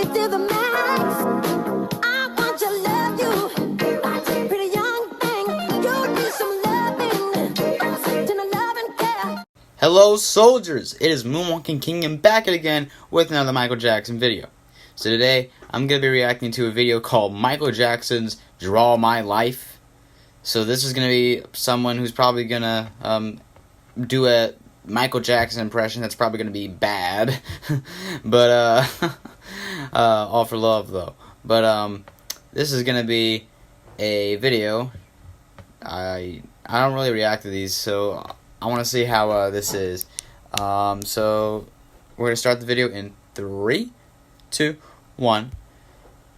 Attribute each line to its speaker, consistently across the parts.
Speaker 1: to the max. I want to love you. Pretty young thing, you need some loving. To the love and care.
Speaker 2: Hello soldiers, it is Moonwalking Kingdom back again with another Michael Jackson video. So today, I'm going to be reacting to a video called Michael Jackson's Draw My Life. So this is going to be someone who's probably going to do a Michael Jackson impression that's probably going to be bad. But, all for love though. But, this is going to be a video. I don't really react to these, so I want to see how this is. So we're going to start the video in 3, 2, 1.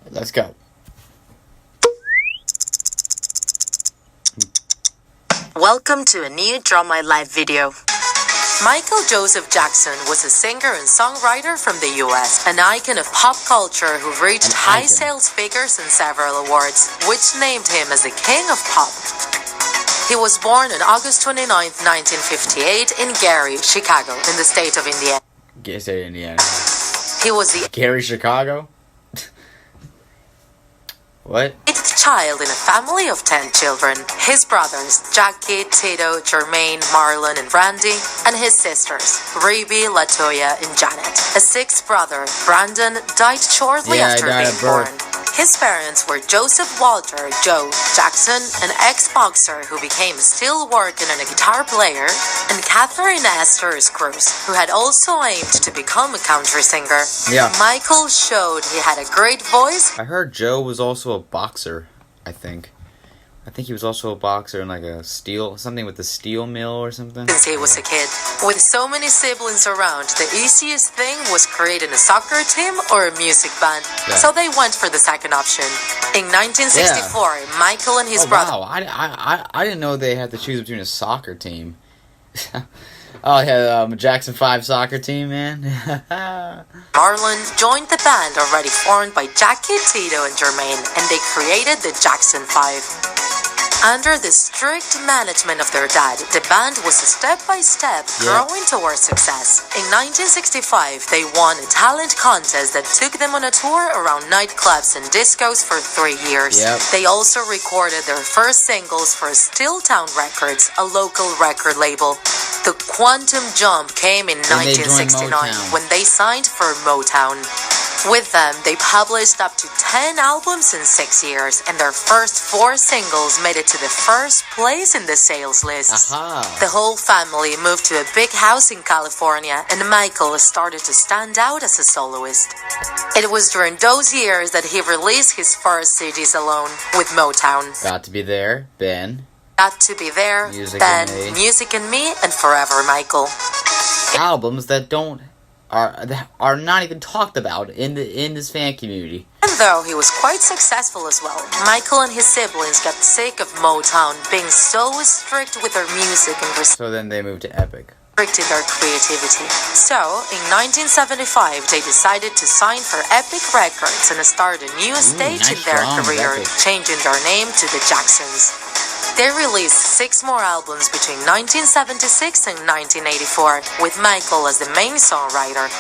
Speaker 2: Let's go.
Speaker 3: Welcome to a new Draw My Life video. Michael Joseph Jackson was a singer and songwriter from the US, an icon of pop culture who reached high sales figures and several awards, which named him as the King of Pop. He was born on August 29, 1958 in Gary, Chicago, in the state of Indiana. He was the
Speaker 2: Gary, Chicago? What?
Speaker 3: 8th child in a family of 10 children. His brothers, Jackie, Tito, Jermaine, Marlon, and Randy, and his sisters, Ruby, Latoya, and Janet. A 6th brother, Brandon, died shortly after being born. His parents were Joseph Walter Joe Jackson, an ex-boxer who became a steelworker and a guitar player, and Catherine Esther Cruz, who had also aimed to become a country singer.
Speaker 2: Yeah.
Speaker 3: Michael showed he had a great voice.
Speaker 2: I heard Joe was also a boxer, I think he was also a boxer in like something with the steel mill or something.
Speaker 3: Since he was a kid. With so many siblings around, the easiest thing was creating a soccer team or a music band. Yeah. So they went for the second option. In 1964, Michael and his brother...
Speaker 2: Wow, I didn't know they had to choose between a soccer team. Oh, yeah, Jackson 5 soccer team, man.
Speaker 3: Marlon joined the band already formed by Jackie, Tito, and Jermaine, and they created the Jackson 5. Under the strict management of their dad, the band was step-by-step growing towards success. In 1965, they won a talent contest that took them on a tour around nightclubs and discos for 3 years. They also recorded their first singles for Stilltown Records, a local record label. The quantum jump came in 1969 when they signed for Motown. With them, they published up to 10 albums in 6 years, and their first 4 singles made it to the first place in the sales list. The whole family moved to a big house in California, and Michael started to stand out as a soloist. It was during those years that he released his first CDs alone with Motown.
Speaker 2: Got to Be There, Ben.
Speaker 3: Got to Be There, Ben, Music and Me, and Forever Michael.
Speaker 2: Albums that are not even talked about in this fan community.
Speaker 3: And though he was quite successful as well, Michael and his siblings got sick of Motown being so strict with their music and
Speaker 2: so then they moved to Epic.
Speaker 3: Restricting their creativity. So, in 1975, they decided to sign for Epic Records and start a new stage in their career, changing their name to the Jacksons. They released 6 more albums between 1976 and 1984, with Michael as the main songwriter.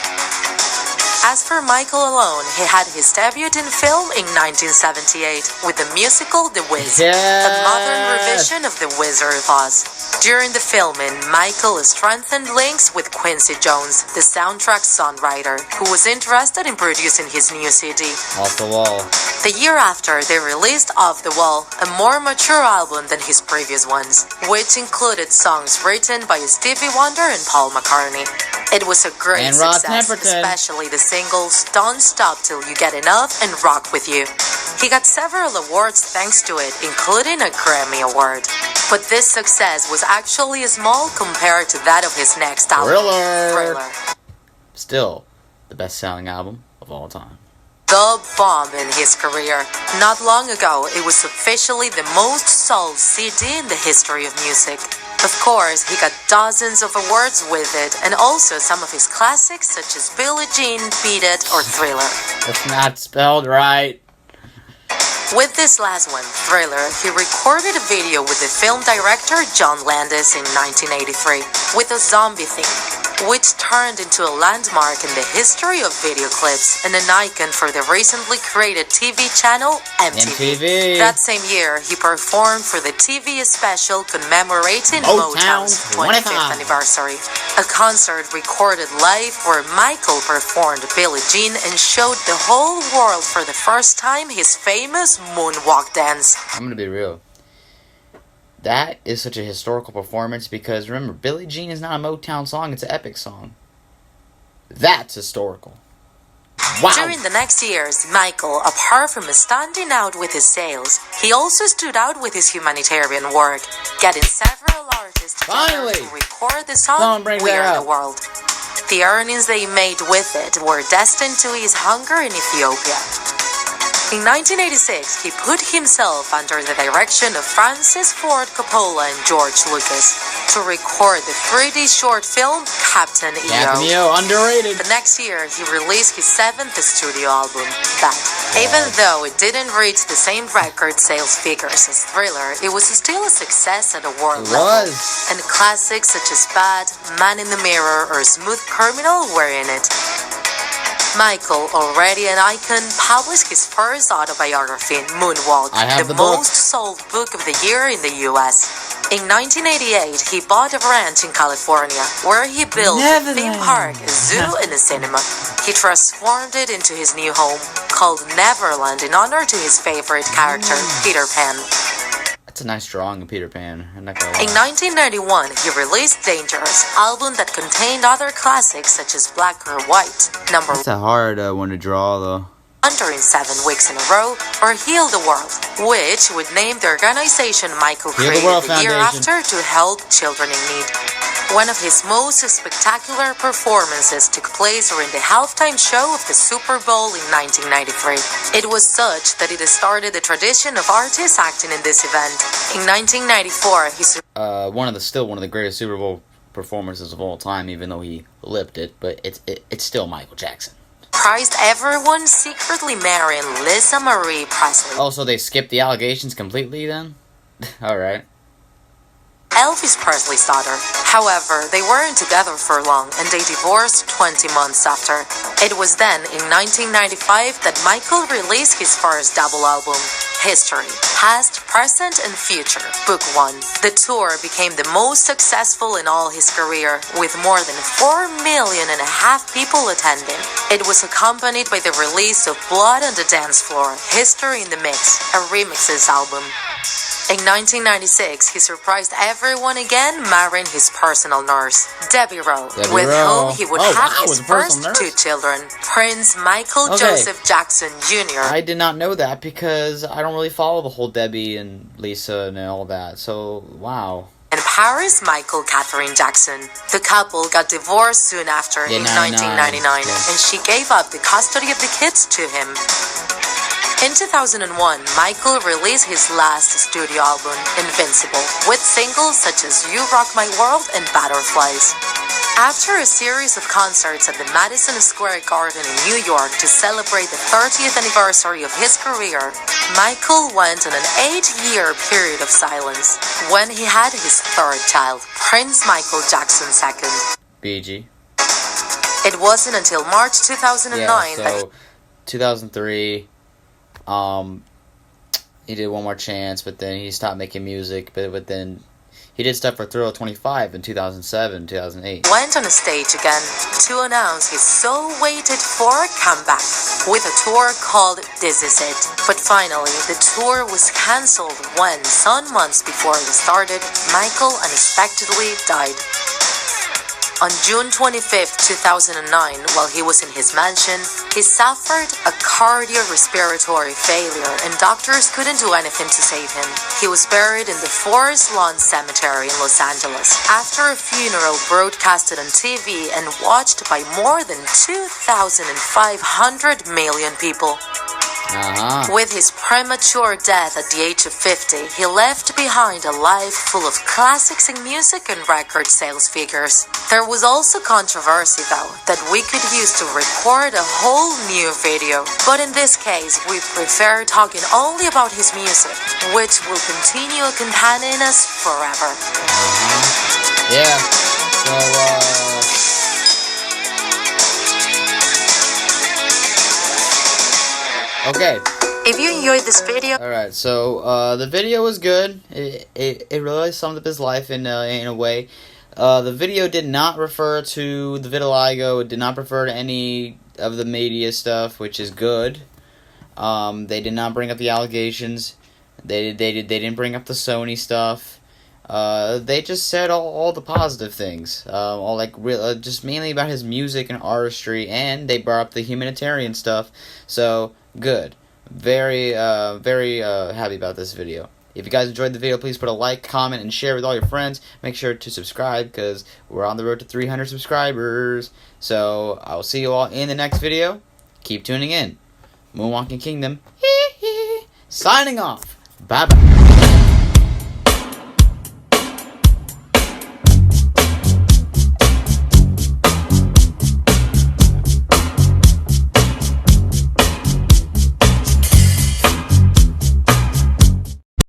Speaker 3: As for Michael alone, he had his debut in film in 1978 with the musical The Wiz, a modern revision of The Wizard of Oz. During the filming, Michael strengthened links with Quincy Jones, the soundtrack songwriter, who was interested in producing his new CD.
Speaker 2: Off the Wall.
Speaker 3: The year after, they released Off the Wall, a more mature album than his previous ones, which included songs written by Stevie Wonder and Paul McCartney. It was a great success, especially the singles Don't Stop Till You Get Enough and Rock With You. He got several awards thanks to it, including a Grammy Award. But this success was actually small compared to that of his next album, Thriller.
Speaker 2: Still, the best-selling album of all time.
Speaker 3: The bomb in his career. Not long ago, it was officially the most sold CD in the history of music. Of course, he got dozens of awards with it, and also some of his classics such as Billie Jean, Beat It, or Thriller.
Speaker 2: That's not spelled right.
Speaker 3: With this last one, Thriller, he recorded a video with the film director John Landis in 1983 with a zombie theme. which turned into a landmark in the history of video clips and an icon for the recently created TV channel MTV. That same year, he performed for the TV special commemorating Motown's 25th anniversary, a concert recorded live where Michael performed Billie Jean and showed the whole world for the first time his famous moonwalk dance.
Speaker 2: I'm gonna be real. That is such a historical performance because remember, Billie Jean is not a Motown song, it's an epic song. That's historical. Wow.
Speaker 3: During the next years, Michael, apart from standing out with his sales, he also stood out with his humanitarian work, getting several artists together to record the song We Are the World. The earnings they made with it were destined to ease hunger in Ethiopia. In 1986, he put himself under the direction of Francis Ford Coppola and George Lucas to record the 3D short film Captain EO.
Speaker 2: Underrated.
Speaker 3: The next year, he released his 7th studio album, Bad. Even though it didn't reach the same record sales figures as Thriller, it was still a success at a world level. And classics such as Bad, Man in the Mirror, or Smooth Criminal were in it. Michael, already an icon, published his first autobiography, Moonwalk, the most sold book of the year in the US. In 1988, he bought a ranch in California, where he built a theme park, a zoo, and a cinema. He transformed it into his new home, called Neverland, in honor to his favorite character, Peter Pan.
Speaker 2: That's a nice drawing of Peter Pan. I'm not gonna lie.
Speaker 3: In 1991, he released Dangerous, album that contained other classics such as Black or White,
Speaker 2: That's a hard one to draw, though.
Speaker 3: Under in 7 weeks in a row, or Heal the World, which would name the organization Michael created the year after to help children in need. One of his most spectacular performances took place during the halftime show of the Super Bowl in 1993. It was such that it started the tradition of artists acting in this event. In 1994, he
Speaker 2: one of the greatest Super Bowl performances of all time, even though he lipped it, but it's still Michael Jackson.
Speaker 3: Surprised everyone secretly marrying Lisa Marie Presley.
Speaker 2: Oh, so they skipped the allegations completely then? Alright.
Speaker 3: Elvis Presley's daughter. However, they weren't together for long and they divorced 20 months after. It was then, in 1995, that Michael released his first double album, History, Past, Present, and Future, Book 1. The tour became the most successful in all his career, with more than 4.5 million people attending. It was accompanied by the release of Blood on the Dance Floor, History in the Mix, a remixes album. In 1996, he surprised everyone again, marrying his personal nurse, Debbie Rowe, with whom he would have his first 2 children, Prince Michael Joseph Jackson Jr.
Speaker 2: I did not know that because I don't really follow the whole Debbie and Lisa and all that, so wow.
Speaker 3: And Paris Michael Catherine Jackson. The couple got divorced soon after in 1999, and she gave up the custody of the kids to him. In 2001, Michael released his last studio album, Invincible, with singles such as You Rock My World and Butterflies. After a series of concerts at the Madison Square Garden in New York to celebrate the 30th anniversary of his career, Michael went on an 8-year period of silence when he had his 3rd child, Prince Michael Jackson II.
Speaker 2: BG.
Speaker 3: It wasn't until March 2009
Speaker 2: that 2003... he did One More Chance, but then he stopped making music, but then he did stuff for Thrill 25 in 2007, 2008.
Speaker 3: Went on a stage again to announce his so waited for comeback with a tour called This Is It. But finally, the tour was cancelled when, some months before it started, Michael unexpectedly died. On June 25, 2009, while he was in his mansion, he suffered a cardiorespiratory failure and doctors couldn't do anything to save him. He was buried in the Forest Lawn Cemetery in Los Angeles after a funeral broadcasted on TV and watched by more than 2,500 million people. With his premature death at the age of 50, he left behind a life full of classics in music and record sales figures. There was also controversy, though, that we could use to record a whole new video. But in this case, we prefer talking only about his music, which will continue accompanying us forever.
Speaker 2: Yeah, so, Okay.
Speaker 3: If you enjoyed this video,
Speaker 2: Alright, so the video was good. It really summed up his life in a way. The video did not refer to the vitiligo. It did not refer to any of the media stuff, which is good. They did not bring up the allegations. They didn't bring up the Sony stuff. They just said all the positive things. All like just mainly about his music and artistry, and they brought up the humanitarian stuff. So good. Very happy about this video. If you guys enjoyed the video, please put a like, comment, and share with all your friends. Make sure to subscribe because we're on the road to 300 subscribers. So I will see you all in the next video. Keep tuning in. Moonwalking Kingdom. Signing off. Bye bye.